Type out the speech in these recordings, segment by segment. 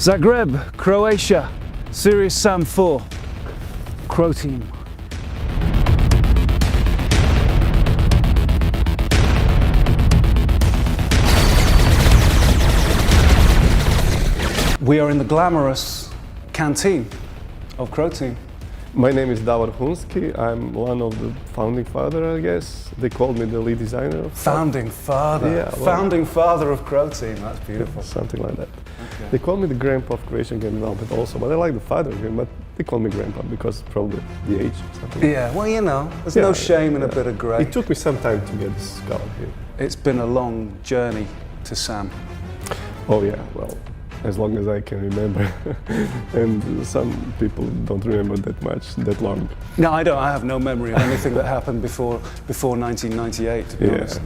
Zagreb, Croatia, Serious Sam 4, Croteam. We are in the glamorous canteen of Croteam. My name is Davor Hunski. I'm one of the founding father, I guess. They called me the lead designer. Founding father. Yeah, well, founding father of Croteam. That's beautiful. Something like that. Okay. They call me the grandpa of Croatian game development also, but I like the father game, but they call me grandpa because probably the age or something. Yeah, well, you know, there's no shame in a bit of grey. It took me some time to get this color here. It's been a long journey to Sam. Oh yeah, well, as long as I can remember. And some people don't remember that long. No, I don't. I have no memory of anything that happened before 1998, to be honest.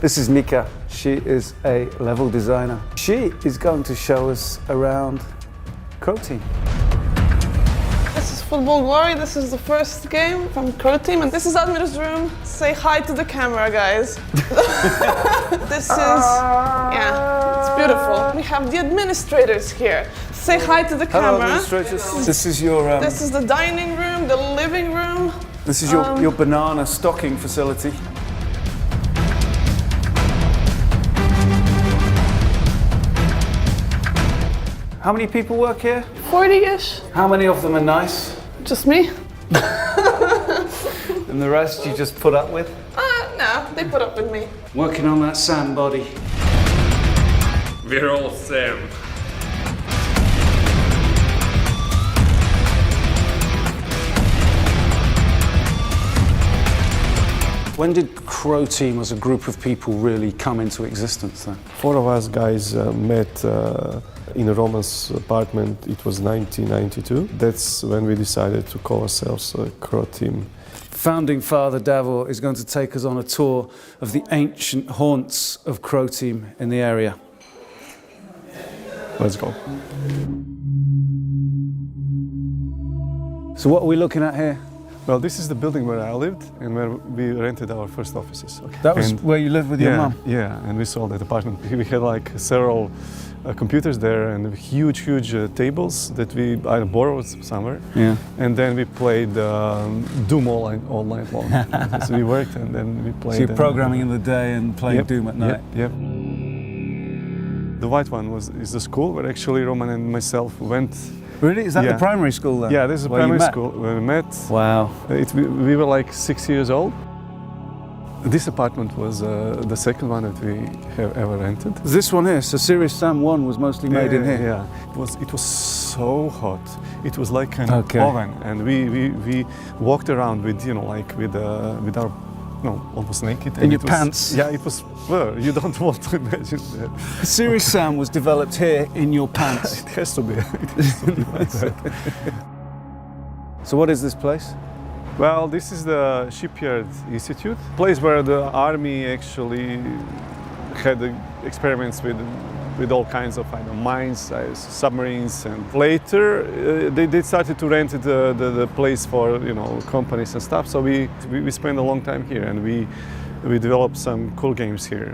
This is Nika. She is a level designer. She is going to show us around Croteam. This is Football Glory. This is the first game from Croteam, and this is Admir's room. Say hi to the camera, guys. This is, yeah, it's beautiful. We have the administrators here. Say hi to the camera. Hello, administrators. This is your. This is the dining room, the living room. This is your banana stocking facility. How many people work here? 40-ish. How many of them are nice? Just me? And the rest you just put up with? No, they put up with me. Working on that Sam body. We're all Sam. When did Croteam as a group of people really come into existence then? 4 of us guys met in a Roman's apartment. It was 1992. That's when we decided to call ourselves Croteam. Founding father Davor is going to take us on a tour of the ancient haunts of Croteam in the area. Let's go. So what are we looking at here? Well, this is the building where I lived and where we rented our first offices. Okay. That was where you lived with your mum? Yeah, and we sold that apartment. We had like several computers there and huge tables that we either borrowed somewhere. Yeah. And then we played Doom all night long. So we worked and then we played. So you're programming in the day and playing Doom at night? Yep. The white one is the school where actually Roman and myself went. Really? Is that the primary school then? Yeah, this is a primary school where we met. Wow. We were like 6 years old. This apartment was the second one that we have ever rented. This one here, so Serious Sam 1 was mostly made in here? Yeah. It was so hot. It was like an oven, and we walked around with, you know, like with our, almost naked. In your pants? Yeah, it was, well, you don't want to imagine that. Serious Sam was developed here in your pants. It has to be. It has to be like that. So what is this place? Well, this is the Shipyard Institute, place where the army actually had experiments with all kinds of mines, submarines, and later they started to rent the place for companies and stuff. So we spent a long time here, and we developed some cool games here.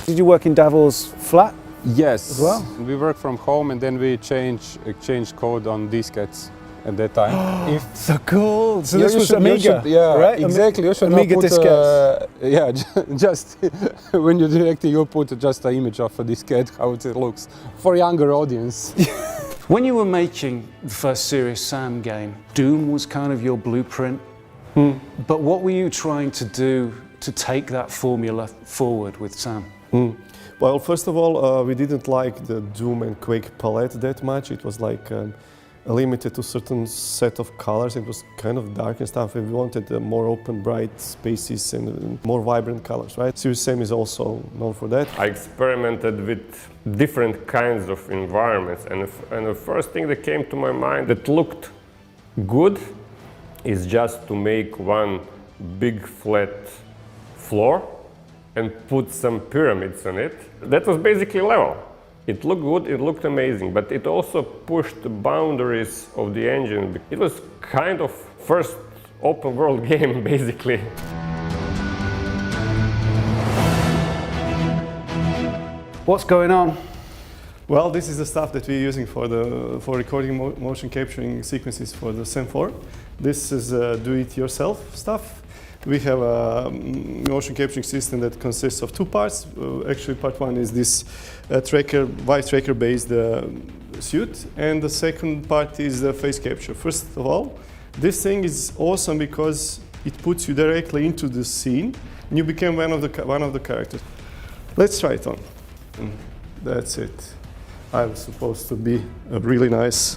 Did you work in Davor's flat? Yes, as well? We work from home and then we exchange code on diskettes at that time. So cool! So Yeah, this was should- Amiga, yeah, right? exactly. You should Amiga not put, diskettes. yeah, just when you direct, you put just an image of a diskette, how it looks for younger audience. When you were making the first Serious Sam game, Doom was kind of your blueprint. But what were you trying to do to take that formula forward with Sam? Well, first of all, we didn't like the Doom and Quake palette that much. It was like limited to a certain set of colors. It was kind of dark and stuff. We wanted more open, bright spaces and more vibrant colors, right? Serious Sam is also known for that. I experimented with different kinds of environments, and the first thing that came to my mind that looked good is just to make one big flat floor and put some pyramids on it. That was basically level. It looked good, it looked amazing, but it also pushed the boundaries of the engine. It was kind of first open world game, basically. What's going on? Well, this is the stuff that we're using for recording motion capturing sequences for the SAM 4. This is do-it-yourself stuff. We have a motion capturing system that consists of two parts. Actually, part one is this voice tracker-based suit, and the second part is the face capture. First of all, this thing is awesome because it puts you directly into the scene, and you become one of the characters. Let's try it on. That's it. I'm supposed to be a really nice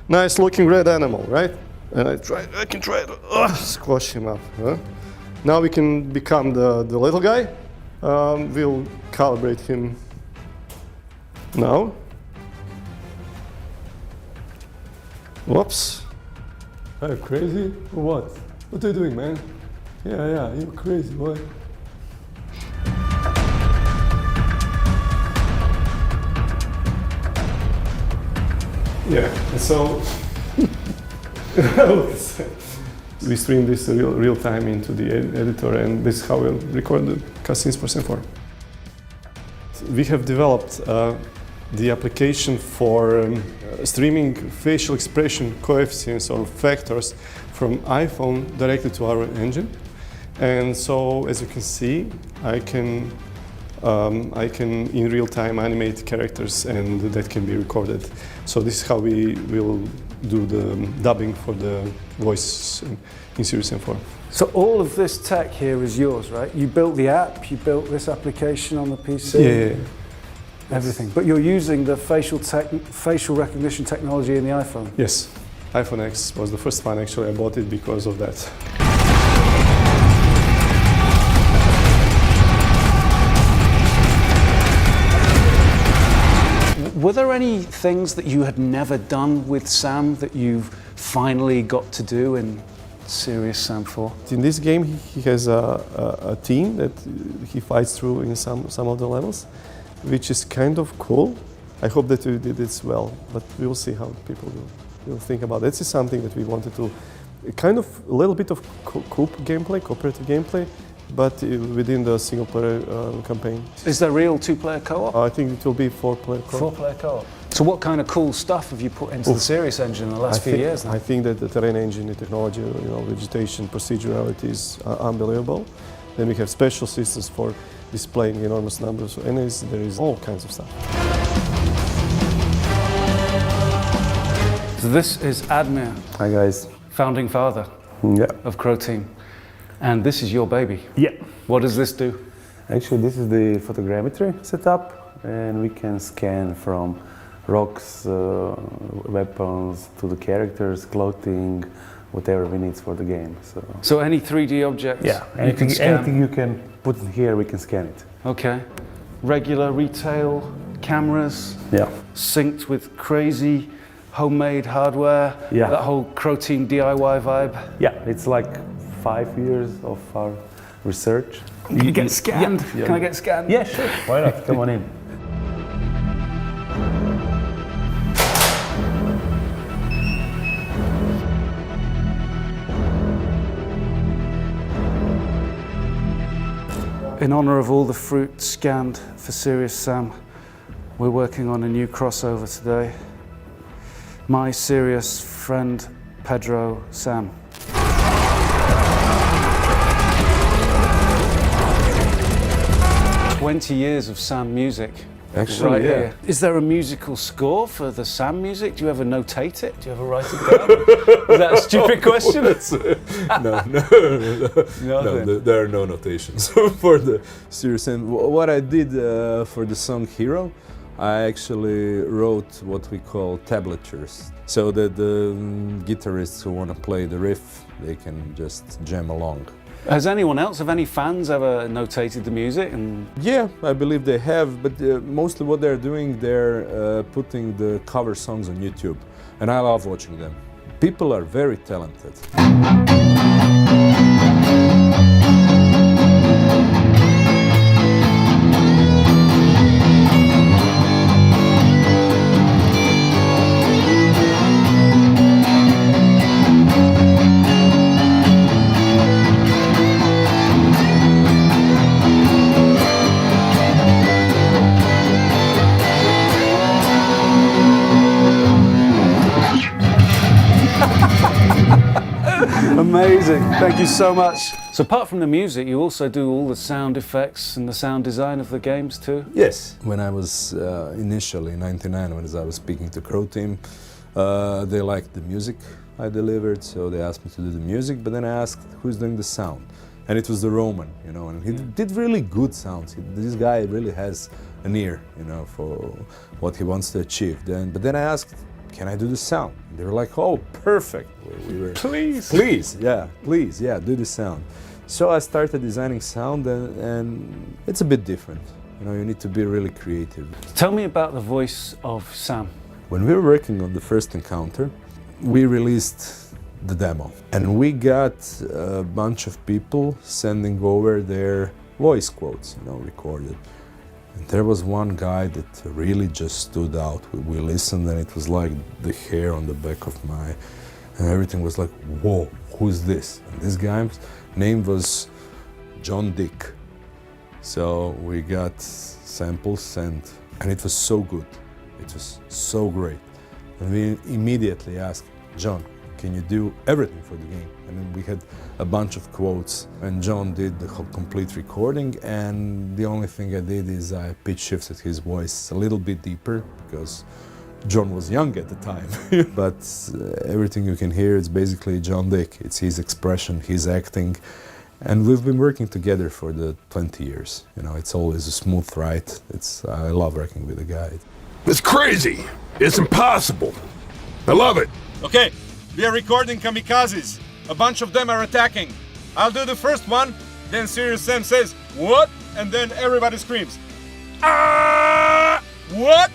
looking red animal, right? And I can try to squash him up. Huh? Now we can become the little guy. We'll calibrate him now. Whoops. Are you crazy or what? What are you doing, man? Yeah, you're crazy, what? Yeah, and so we stream this real time into the editor, and this is how we'll record the cutscenes for SAM 4. We have developed the application for streaming facial expression coefficients or factors from iPhone directly to our engine. And so, as you can see, I can in real time animate characters, and that can be recorded. So this is how we will do the dubbing for the voice in Series SAM 4. So all of this tech here is yours, right? You built the app, you built this application on the PC? Yeah. Everything. But you're using the facial recognition technology in the iPhone? Yes. iPhone X was the first one, actually. I bought it because of that. Were there any things that you had never done with Sam that you've finally got to do in Serious Sam 4? In this game, he has a team that he fights through in some of the levels, which is kind of cool. I hope that we did this well, but we will see how people will think about it. This is something that we wanted to, kind of a little bit of cooperative gameplay, but within the single-player campaign. Is there real two-player co-op? I think it will be four-player co-op. Four-player co-op. So what kind of cool stuff have you put into the Serious engine in the last few years? I think that the terrain engine, the technology, vegetation, procedurality is unbelievable. Then we have special systems for displaying enormous numbers of enemies. There is all kinds of stuff. So this is Admir, Hi guys. founding father of Croteam. And this is your baby. Yeah. What does this do? Actually, this is the photogrammetry setup, and we can scan from rocks, weapons, to the characters, clothing, whatever we need for the game. So any 3D objects? Yeah, anything you can put in here, we can scan it. Okay. Regular retail cameras? Yeah. Synced with crazy homemade hardware? Yeah. That whole Croteam DIY vibe? Yeah, it's like 5 years of our research. Can you get scanned? Yeah. Can I get scanned? Yeah, sure. Why not? Come on in. In honor of all the fruit scanned for Serious Sam, we're working on a new crossover today. My serious friend, Pedro Sam. "20 years of Sam music." Actually, right yeah. here. Is there a musical score for the Sam music? Do you ever notate it? Do you ever write it down? Is that a stupid question? No, there are no notations for the Serious. And what I did for the song Hero, I actually wrote what we call tablatures, so that the guitarists who want to play the riff, they can just jam along. Has anyone else, have any fans ever notated the music? And Yeah, I believe they have, but mostly what they're doing, they're putting the cover songs on YouTube, and I love watching them. People are very talented. Amazing. Thank you so much. So apart from the music, you also do all the sound effects and the sound design of the games too? Yes. When I was initially in '99, when I was speaking to Croteam, they liked the music I delivered, so they asked me to do the music, but then I asked who's doing the sound. And it was the Roman, you know, and he did really good sounds. This guy really has an ear, you know, for what he wants to achieve. But then I asked, can I do the sound? And they were like, oh, perfect. We were, please, do the sound. So I started designing sound, and it's a bit different. You know, you need to be really creative. Tell me about the voice of Sam. When we were working on the first encounter, we released the demo, and we got a bunch of people sending over their voice quotes, you know, recorded. And there was one guy that really just stood out. We listened, and it was like the hair on the back of my, and everything was like, whoa, who's this? And this guy's name was John Dick. So we got samples, and it was so good. It was so great. And we immediately asked, John, can you do everything for the game? And then we had a bunch of quotes, and John did the whole complete recording, and the only thing I did is I pitch shifted his voice a little bit deeper, because John was young at the time. But everything you can hear is basically John Dick. It's his expression, his acting, and we've been working together for the 20 years. You know, it's always a smooth ride. I love working with the guy. It's crazy. It's impossible. I love it. Okay, we are recording kamikazes. A bunch of them are attacking. I'll do the first one, then Serious Sam says, what? And then everybody screams, ah! What?